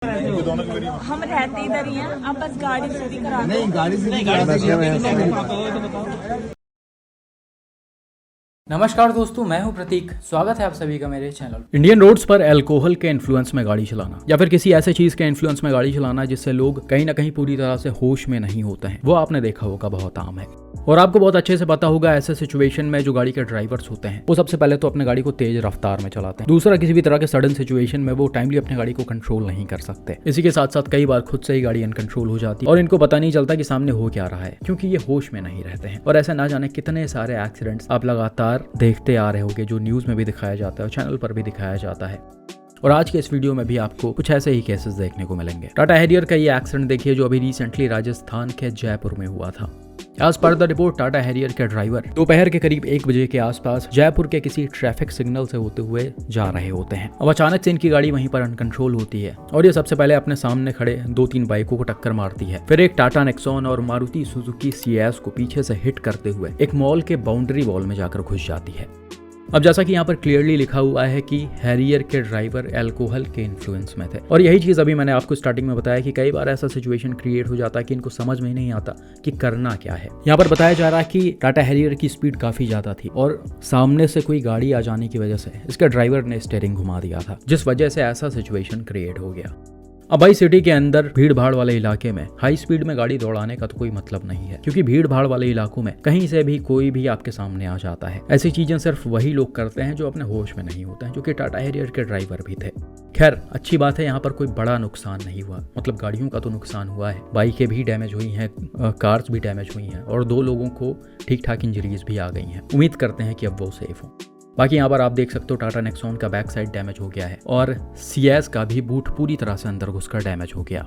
हम रहते इधर ही हैं, आप बस गाड़ी सीधी करा दो। नहीं गाड़ी से नमस्कार दोस्तों, मैं हूं प्रतीक। स्वागत है आप सभी का मेरे चैनल। इंडियन रोड्स पर अल्कोहल के इन्फ्लुएंस में गाड़ी चलाना या फिर किसी ऐसे चीज के इन्फ्लुएंस में गाड़ी चलाना जिससे लोग कहीं ना कहीं पूरी तरह से होश में नहीं होते हैं, वो आपने देखा होगा, बहुत आम है। और आपको बहुत अच्छे से पता होगा ऐसे सिचुएशन में जो गाड़ी के ड्राइवर्स होते हैं वो सबसे पहले तो अपने गाड़ी को तेज रफ्तार में चलाते हैं। दूसरा, किसी भी तरह के सडन सिचुएशन में वो टाइमली अपनी गाड़ी को कंट्रोल नहीं कर सकते। इसी के साथ साथ कई बार खुद से ही गाड़ी अनकंट्रोल हो जाती है और इनको पता नहीं चलता कि सामने हो क्या रहा है, क्योंकि ये होश में नहीं रहते हैं। और ऐसा ना जाने कितने सारे एक्सीडेंट्स आप लगातार देखते आ रहे होंगे, जो न्यूज में भी दिखाया जाता है और चैनल पर भी दिखाया जाता है। और आज के इस वीडियो में भी आपको कुछ ऐसे ही केसेस देखने को मिलेंगे। टाटा हैरियर का ये एक्सीडेंट देखिए, जो अभी रिसेंटली राजस्थान के जयपुर में हुआ था। आज पर द रिपोर्ट, टाटा हैरियर के ड्राइवर दोपहर के करीब 1 बजे के आसपास जयपुर के किसी ट्रैफिक सिग्नल से होते हुए जा रहे होते हैं। अब अचानक से इनकी गाड़ी वहीं पर अनकंट्रोल होती है और ये सबसे पहले अपने सामने खड़े 2-3 बाइकों को टक्कर मारती है। फिर एक टाटा नेक्सॉन और मारुति सुजुकी सीएस को पीछे से हिट करते हुए एक मॉल के बाउंड्री वॉल में जाकर घुस जाती है। अब जैसा कि यहाँ पर क्लियरली लिखा हुआ है कि हैरियर के ड्राइवर अल्कोहल के इन्फ्लुएंस में थे, और यही चीज़ अभी मैंने आपको स्टार्टिंग में बताया कि कई बार ऐसा सिचुएशन क्रिएट हो जाता है कि इनको समझ में ही नहीं आता कि करना क्या है। यहाँ पर बताया जा रहा है कि टाटा हैरियर की स्पीड काफ़ी ज़्यादा थी और सामने से कोई गाड़ी आ जाने की वजह से इसके ड्राइवर ने स्टीयरिंग घुमा दिया था, जिस वजह से ऐसा सिचुएशन क्रिएट हो गया। अब भाई, सिटी के अंदर भीड़ भाड़ वाले इलाके में हाई स्पीड में गाड़ी दौड़ाने का तो कोई मतलब नहीं है, क्योंकि भीड़ भाड़ वाले इलाकों में कहीं से भी कोई भी आपके सामने आ जाता है। ऐसी चीजें सिर्फ वही लोग करते हैं जो अपने होश में नहीं होते हैं, जो कि टाटा हैरियर के ड्राइवर भी थे। खैर, अच्छी बात है, यहाँ पर कोई बड़ा नुकसान नहीं हुआ। मतलब गाड़ियों का तो नुकसान हुआ है, बाइकें भी डैमेज हुई हैं, कार्स भी डैमेज हुई हैं और 2 लोगों को ठीक ठाक इंजरीज भी आ गई हैं। उम्मीद करते हैं कि अब वो सेफ हो। बाकी यहाँ पर आप देख सकते हो टाटा नेक्सॉन का बैक साइड डैमेज हो गया है और सीएस का भी बूट पूरी तरह से अंदर घुसकर डैमेज हो गया।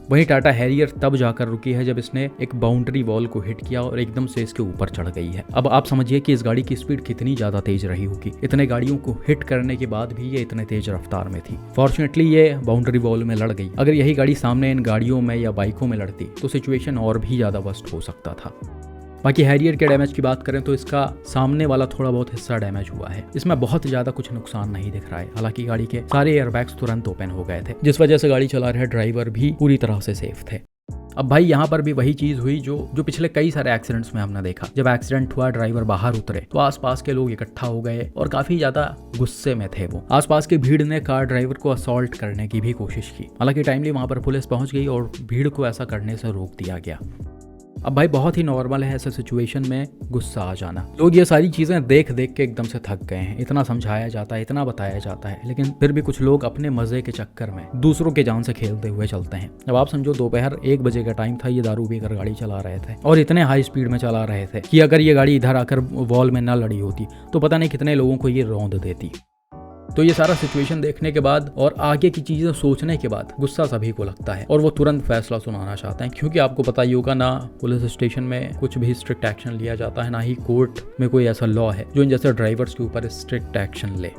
वहीं टाटा हैरियर तब जाकर रुकी है जब इसने एक बाउंड्री वॉल को हिट किया और एकदम से इसके ऊपर चढ़ गई है। अब आप समझिए कि इस गाड़ी की स्पीड कितनी ज्यादा तेज रही होगी। इतने गाड़ियों को हिट करने के बाद भी ये इतने तेज रफ्तार में थी। फॉर्चुनेटली ये बाउंड्री वॉल में लड़ गई। अगर यही गाड़ी सामने इन गाड़ियों में या बाइकों में लड़ती तो सिचुएशन और भी ज्यादा वर्स्ट हो सकता था। बाकी हैरियर के डैमेज की बात करें तो इसका सामने वाला थोड़ा बहुत हिस्सा डैमेज हुआ है। इसमें बहुत ज्यादा कुछ नुकसान नहीं दिख रहा है। हालांकि गाड़ी के सारे एयरबैग्स तुरंत ओपन हो गए थे, जिस वजह से गाड़ी चला रहे ड्राइवर भी पूरी तरह से सेफ थे। अब भाई, यहाँ पर भी वही चीज हुई जो पिछले कई सारे एक्सीडेंट्स में हमने देखा। जब एक्सीडेंट हुआ, ड्राइवर बाहर उतरे तो आसपास के लोग इकट्ठा हो गए और काफी ज्यादा गुस्से में थे वो। आसपास की भीड़ ने कार ड्राइवर को असॉल्ट करने की भी कोशिश की। हालांकि टाइमली वहां पर पुलिस पहुंच गई और भीड़ को ऐसा करने से रोक दिया गया। अब भाई, बहुत ही नॉर्मल है ऐसे सिचुएशन में गुस्सा आ जाना। लोग ये सारी चीजें देख देख के एकदम से थक गए हैं। इतना समझाया जाता है, इतना बताया जाता है, लेकिन फिर भी कुछ लोग अपने मजे के चक्कर में दूसरों के जान से खेलते हुए चलते हैं। अब आप समझो, दोपहर 1 बजे का टाइम था, ये दारू पीकर गाड़ी चला रहे थे और इतने हाई स्पीड में चला रहे थे कि अगर ये गाड़ी इधर आकर वॉल में न लड़ी होती तो पता नहीं कितने लोगों को ये रौंद देती। तो ये सारा सिचुएशन देखने के बाद और आगे की चीजें सोचने के बाद गुस्सा सभी को लगता है और वो तुरंत फैसला सुनाना चाहते हैं, क्योंकि आपको पता ही होगा ना, पुलिस स्टेशन में कुछ भी स्ट्रिक्ट एक्शन लिया जाता है, ना ही कोर्ट में कोई ऐसा लॉ है जो इन जैसे ड्राइवर्स के ऊपर स्ट्रिक्ट एक्शन ले।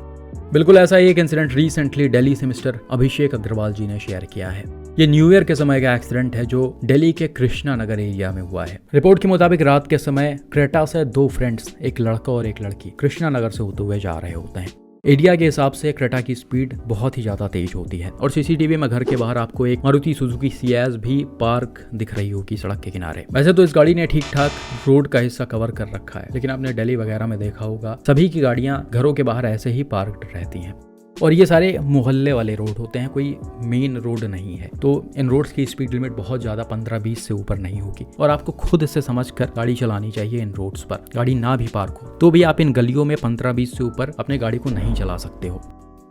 बिल्कुल ऐसा ही एक इंसिडेंट रिसेंटली दिल्ली से मिस्टर अभिषेक अग्रवाल जी ने शेयर किया है। ये न्यू ईयर के समय का एक्सीडेंट है जो दिल्ली के कृष्णा नगर एरिया में हुआ है। रिपोर्ट के मुताबिक रात के समय क्रेटा से 2 फ्रेंड्स, एक लड़का और एक लड़की, कृष्णा नगर से होते हुए जा रहे होते हैं। एरिया के हिसाब से क्रेटा की स्पीड बहुत ही ज्यादा तेज होती है और सीसीटीवी में घर के बाहर आपको एक मारुति सुजुकी सीएस भी पार्क दिख रही होगी सड़क के किनारे। वैसे तो इस गाड़ी ने ठीक ठाक रोड का हिस्सा कवर कर रखा है, लेकिन आपने दिल्ली वगैरह में देखा होगा सभी की गाड़ियां घरों के बाहर ऐसे ही पार्कड रहती हैं और ये सारे मोहल्ले वाले रोड होते हैं, कोई मेन रोड नहीं है। तो इन रोड्स की स्पीड लिमिट बहुत ज्यादा 15-20 से ऊपर नहीं होगी और आपको खुद से समझकर गाड़ी चलानी चाहिए। इन रोड्स पर गाड़ी ना भी पार्क हो तो भी आप इन गलियों में 15-20 से ऊपर अपने गाड़ी को नहीं चला सकते हो।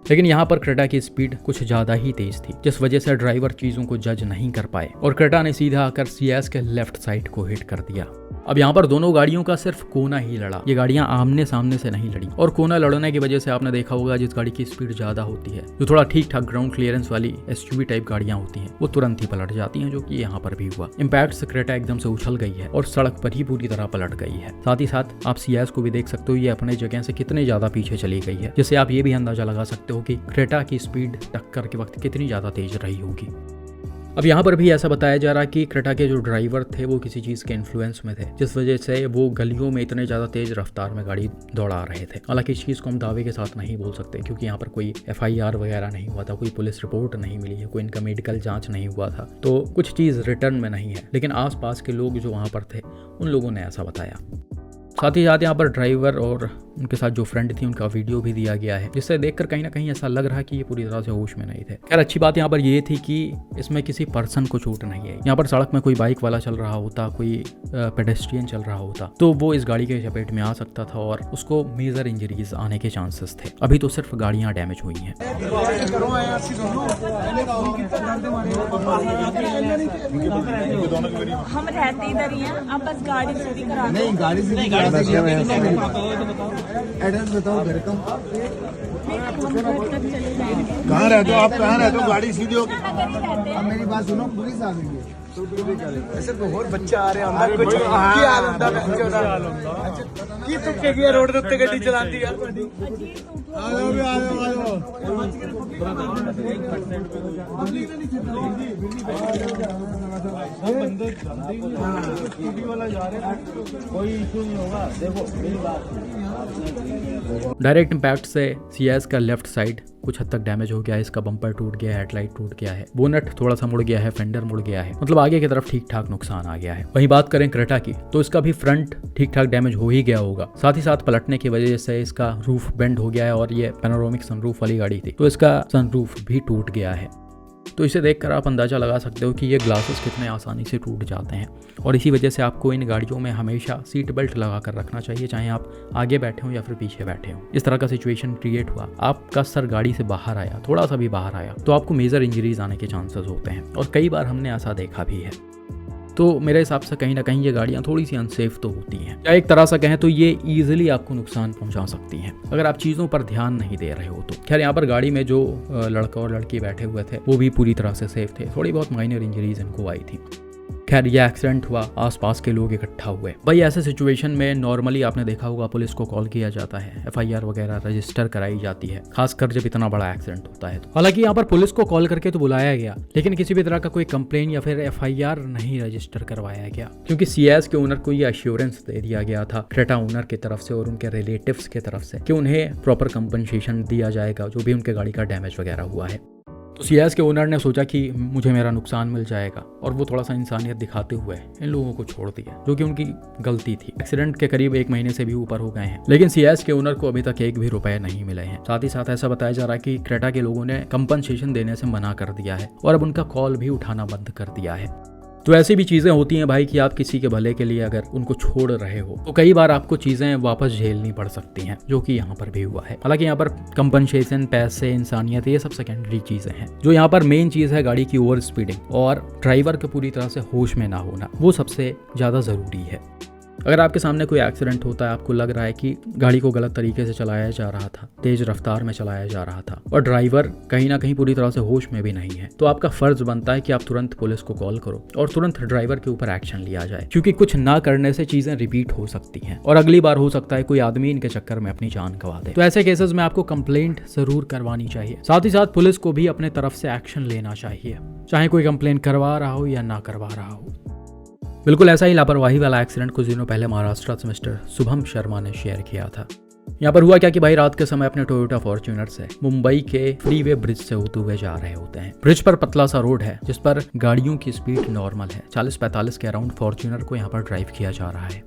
लेकिन यहाँ पर क्रेटा की स्पीड कुछ ज्यादा ही तेज थी, जिस वजह से ड्राइवर चीजों को जज नहीं कर पाए और क्रेटा ने सीधा आकर सीएस के लेफ्ट साइड को हिट कर दिया। अब यहाँ पर दोनों गाड़ियों का सिर्फ कोना ही लड़ा, ये गाड़ियां आमने सामने से नहीं लड़ी। और कोना लड़ने की वजह से आपने देखा होगा जिस गाड़ी की स्पीड ज्यादा होती है, जो थोड़ा ठीक ठाक ग्राउंड क्लियरेंस वाली एसयूवी टाइप गाड़ियां होती हैं, वो तुरंत ही पलट जाती हैं, जो कि यहाँ पर भी हुआ। इम्पैक्ट से क्रेटा एकदम से उछल गई है और सड़क पर ही पूरी तरह पलट गई है। साथ ही साथ आप सीएस को भी देख सकते हो, ये अपने जगह से कितने ज्यादा पीछे चली गई है, जिससे आप ये भी अंदाजा लगा सकते हो कि क्रेटा की स्पीड टक्कर के वक्त कितनी ज्यादा तेज रही होगी। अब यहाँ पर भी ऐसा बताया जा रहा है कि क्रेटा के जो ड्राइवर थे वो किसी चीज़ के इन्फ्लुएंस में थे, जिस वजह से वो गलियों में इतने ज़्यादा तेज़ रफ्तार में गाड़ी दौड़ा रहे थे। हालांकि इस चीज़ को हम दावे के साथ नहीं बोल सकते क्योंकि यहाँ पर कोई FIR वगैरह नहीं हुआ था, कोई पुलिस रिपोर्ट नहीं मिली है, कोई इनका मेडिकल जाँच नहीं हुआ था, तो कुछ चीज़ रिटर्न में नहीं है। लेकिन आसपास के लोग जो वहाँ पर थे उन लोगों ने ऐसा बताया। साथ ही साथ यहाँ पर ड्राइवर और उनके साथ जो फ्रेंड थी उनका वीडियो भी दिया गया है, जिससे देखकर कहीं ना कहीं ऐसा लग रहा है कि ये पूरी तरह से होश में नहीं थे। खैर अच्छी बात यहाँ पर ये थी कि इसमें किसी पर्सन को चोट नहीं है। यहाँ पर सड़क में कोई बाइक वाला चल रहा होता, कोई पेडेस्ट्रियन चल रहा होता तो वो इस गाड़ी के चपेट में आ सकता था और उसको मेजर इंजरीज आने के चांसेस थे। अभी तो सिर्फ गाड़ियाँ डैमेज हुई हैं। हम रहते इधर ही हैं, आप बस गाड़ी सीधी करा दो। नहीं गाड़ी से एड्रेस बताओ घर का। कहाँ रहते हो आप? कहाँ रहते हो? गाड़ी सीधी हो। अब मेरी बात सुनो, पुलिस आ गई है। ऐसे बहुत बच्चे आ रहे हैं अंदर, कुछ की हाल होता है की तुक्के की रोड पे गड्डी चलाती यार। कोई इशू नहीं होगा। देखो मेरी बात, डायरेक्ट इम्पैक्ट से CS का लेफ्ट साइड कुछ हद तक डैमेज हो गया है, इसका बम्पर टूट गया है, हेडलाइट टूट गया है, बोनट थोड़ा सा मुड़ गया है, फेंडर मुड़ गया है, मतलब आगे की तरफ ठीक ठाक नुकसान आ गया है। वहीं बात करें क्रेटा की तो इसका भी फ्रंट ठीक ठाक डैमेज हो ही गया होगा। साथ ही साथ पलटने की वजह से इसका रूफ बेंड हो गया है और ये पैनोरामिक सनरूफ वाली गाड़ी थी तो इसका सनरूफ भी टूट गया है। तो इसे देखकर आप अंदाज़ा लगा सकते हो कि ये ग्लासेस कितने आसानी से टूट जाते हैं और इसी वजह से आपको इन गाड़ियों में हमेशा सीट बेल्ट लगा कर रखना चाहिए, चाहे आप आगे बैठे हो या फिर पीछे बैठे हो। इस तरह का सिचुएशन क्रिएट हुआ, आपका सर गाड़ी से बाहर आया, थोड़ा सा भी बाहर आया तो आपको मेजर इंजरीज आने के चांसेस होते हैं और कई बार हमने ऐसा देखा भी है। तो मेरे हिसाब से कहीं ना कहीं ये गाड़ियाँ थोड़ी सी अनसेफ तो होती हैं, या एक तरह से कहें तो ये ईजिली आपको नुकसान पहुंचा सकती हैं अगर आप चीज़ों पर ध्यान नहीं दे रहे हो तो। खैर यहाँ पर गाड़ी में जो लड़का और लड़की बैठे हुए थे वो भी पूरी तरह से सेफ थे, थोड़ी बहुत माइनर इंजरीज इनको आई थी। खैर ये एक्सीडेंट हुआ, आसपास के लोग इकट्ठा हुए। भाई ऐसे सिचुएशन में नॉर्मली आपने देखा होगा पुलिस को कॉल किया जाता है, FIR वगैरह रजिस्टर कराई जाती है, खासकर जब इतना बड़ा एक्सीडेंट होता है तो। हालांकि यहाँ पर पुलिस को कॉल करके तो बुलाया गया लेकिन किसी भी तरह का कोई कंप्लेन या फिर FIR नहीं रजिस्टर करवाया गया क्योंकि CS के ओनर को ये एश्योरेंस दे दिया गया था क्रेटा ओनर की तरफ से और उनके रिलेटिव्स की तरफ से कि उन्हें प्रॉपर कंपनसेशन दिया जाएगा जो भी उनके गाड़ी का डैमेज वगैरह हुआ है। तो CS के ओनर ने सोचा कि मुझे मेरा नुकसान मिल जाएगा और वो थोड़ा सा इंसानियत दिखाते हुए इन लोगों को छोड़ दिया, जो कि उनकी गलती थी। एक्सीडेंट के करीब 1 महीने से भी ऊपर हो गए हैं लेकिन CS के ओनर को अभी तक 1 भी रुपए नहीं मिले हैं। साथ ही साथ ऐसा बताया जा रहा है कि क्रेटा के लोगों ने कंपनसेशन देने से मना कर दिया है और अब उनका कॉल भी उठाना बंद कर दिया है। तो ऐसी भी चीज़ें होती हैं भाई कि आप किसी के भले के लिए अगर उनको छोड़ रहे हो तो कई बार आपको चीज़ें वापस झेलनी पड़ सकती हैं, जो कि यहाँ पर भी हुआ है। हालांकि यहाँ पर कंपनसेशन, पैसे, इंसानियत ये सब सेकेंडरी चीज़ें हैं। जो यहाँ पर मेन चीज़ है गाड़ी की ओवर स्पीडिंग और ड्राइवर के पूरी तरह से होश में ना होना, वो सबसे ज़्यादा ज़रूरी है। अगर आपके सामने कोई एक्सीडेंट होता है, आपको लग रहा है कि गाड़ी को गलत तरीके से चलाया जा रहा था, तेज रफ्तार में चलाया जा रहा था और ड्राइवर कहीं ना कहीं पूरी तरह से होश में भी नहीं है, तो आपका फर्ज बनता है कि आप तुरंत पुलिस को कॉल करो और तुरंत ड्राइवर के ऊपर एक्शन लिया जाए, क्योंकि कुछ ना करने से चीजें रिपीट हो सकती हैं और अगली बार हो सकता है कोई आदमी इनके चक्कर में अपनी जान गंवा दे। तो ऐसे केसेस में आपको कंप्लेंट जरूर करवानी चाहिए। साथ ही साथ पुलिस को भी अपने तरफ से एक्शन लेना चाहिए, चाहे कोई कंप्लेंट करवा रहा हो या ना करवा रहा हो। बिल्कुल ऐसा ही लापरवाही वाला एक्सीडेंट कुछ दिनों पहले महाराष्ट्र से मिस्टर शुभम शर्मा ने शेयर किया था। यहाँ पर हुआ क्या कि भाई रात के समय अपने टोयोटा फॉर्च्यूनर से मुंबई के फ्रीवे ब्रिज से होते हुए जा रहे होते हैं। ब्रिज पर पतला सा रोड है जिस पर गाड़ियों की स्पीड नॉर्मल है, 40-45 के अराउंड फॉर्च्यूनर को यहाँ पर ड्राइव किया जा रहा है।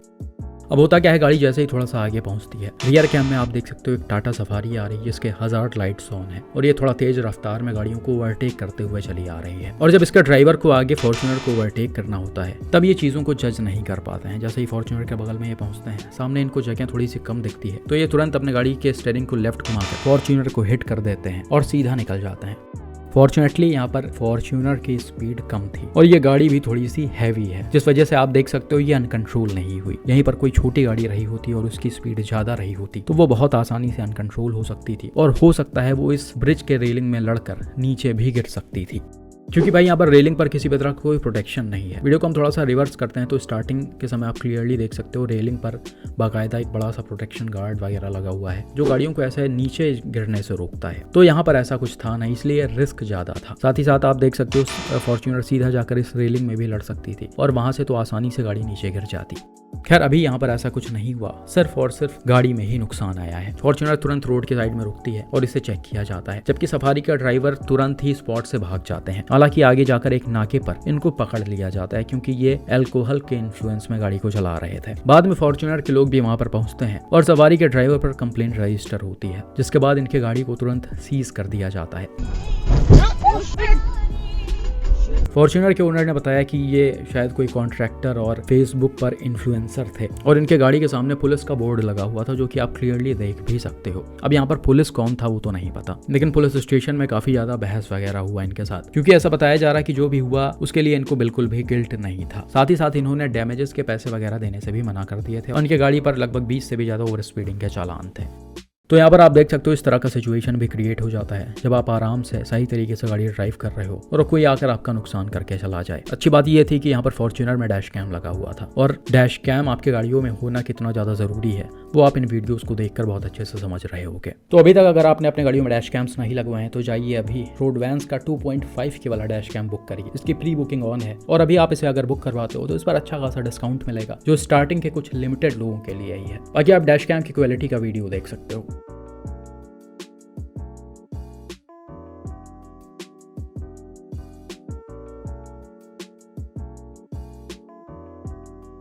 अब होता क्या है, गाड़ी जैसे ही थोड़ा सा आगे पहुंचती है, रियर कैम में आप देख सकते हो एक टाटा सफारी आ रही है जिसके हजार्ड लाइट्स ऑन है और ये थोड़ा तेज रफ्तार में गाड़ियों को ओवरटेक करते हुए चली आ रही है। और जब इसका ड्राइवर को आगे फॉर्च्यूनर को ओवरटेक करना होता है तब ये चीज़ों को जज नहीं कर पाते हैं। जैसे ही फॉर्च्यूनर के बगल में ये पहुंचते हैं, सामने इनको जगह थोड़ी सी कम दिखती है तो ये तुरंत अपने गाड़ी के स्टीयरिंग को लेफ्ट घुमाकर फॉर्च्यूनर को हिट कर देते हैं और सीधा निकल जाते हैं। फॉर्चुनेटली यहाँ पर फॉर्च्यूनर की स्पीड कम थी और ये गाड़ी भी थोड़ी सी हैवी है, जिस वजह से आप देख सकते हो ये अनकंट्रोल नहीं हुई। यहीं पर कोई छोटी गाड़ी रही होती और उसकी स्पीड ज्यादा रही होती तो वो बहुत आसानी से अनकंट्रोल हो सकती थी और हो सकता है वो इस ब्रिज के रेलिंग में लड़कर नीचे भी गिर सकती थी। क्योंकि भाई यहाँ पर रेलिंग पर किसी भी तरह कोई प्रोटेक्शन नहीं है। वीडियो को हम थोड़ा सा रिवर्स करते हैं तो स्टार्टिंग के समय आप क्लियरली देख सकते हो रेलिंग पर बाकायदा एक बड़ा सा प्रोटेक्शन गार्ड वगैरह लगा हुआ है जो गाड़ियों को ऐसे नीचे गिरने से रोकता है। तो यहाँ पर ऐसा कुछ था नहीं, इसलिए रिस्क ज्यादा था। साथ ही साथ आप देख सकते हो फॉर्च्यूनर सीधा जाकर इस रेलिंग में भी लड़ सकती थी और वहां से तो आसानी से गाड़ी नीचे गिर जाती। खैर अभी यहाँ पर ऐसा कुछ नहीं हुआ, सिर्फ और सिर्फ गाड़ी में ही नुकसान आया है। फॉर्च्यूनर तुरंत रोड के साइड में रुकती है और इसे चेक किया जाता है, जबकि सफारी का ड्राइवर तुरंत ही स्पॉट से भाग जाते हैं। हालांकि आगे जाकर एक नाके पर इनको पकड़ लिया जाता है क्योंकि ये अल्कोहल के इन्फ्लुएंस में गाड़ी को चला रहे थे। बाद में फॉर्च्यूनर के लोग भी वहां पर पहुंचते हैं और सवारी के ड्राइवर पर कंप्लेंट रजिस्टर होती है, जिसके बाद इनके गाड़ी को तुरंत सीज कर दिया जाता है। फॉर्च्यूनर के ओनर ने बताया कि ये शायद कोई कॉन्ट्रैक्टर और फेसबुक पर इन्फ्लुएंसर थे और इनके गाड़ी के सामने पुलिस का बोर्ड लगा हुआ था जो कि आप क्लियरली देख भी सकते हो। अब यहाँ पर पुलिस कौन था वो तो नहीं पता, लेकिन पुलिस स्टेशन में काफी ज्यादा बहस वगैरह हुआ इनके साथ, क्योंकि ऐसा बताया जा रहा है कि जो भी हुआ उसके लिए इनको बिल्कुल भी गिल्ट नहीं था। साथ ही साथ इन्होंने डैमेजेस के पैसे वगैरह देने से भी मना कर दिए थे और इनके गाड़ी पर लगभग 20 से भी ज्यादा ओवर स्पीडिंग के चालान थे। तो यहाँ पर आप देख सकते हो इस तरह का सिचुएशन भी क्रिएट हो जाता है जब आप आराम से सही तरीके से गाड़ी ड्राइव कर रहे हो और कोई आकर आपका नुकसान करके चला जाए। अच्छी बात ये थी कि यहाँ पर फॉर्च्यूनर में डैश कैम लगा हुआ था और डैश कैम आपके गाड़ियों में होना कितना ज़्यादा ज़रूरी है वो आप इन वीडियोस को देखकर बहुत अच्छे से समझ रहे होगे। तो अभी तक अगर आपने अपने गाड़ियों में डैश कैम्स नहीं लगवाए हैं तो जाइए अभी रोडवैंस का 2.5 के वाला डैश कैम बुक करिए। इसकी प्री बुकिंग ऑन है और अभी आप इसे अगर बुक करवाते हो तो इस पर अच्छा खासा डिस्काउंट मिलेगा जो स्टार्टिंग के कुछ लिमिटेड लोगों के लिए ही है। बाकी आप डैश कैम की क्वालिटी का वीडियो देख सकते हो।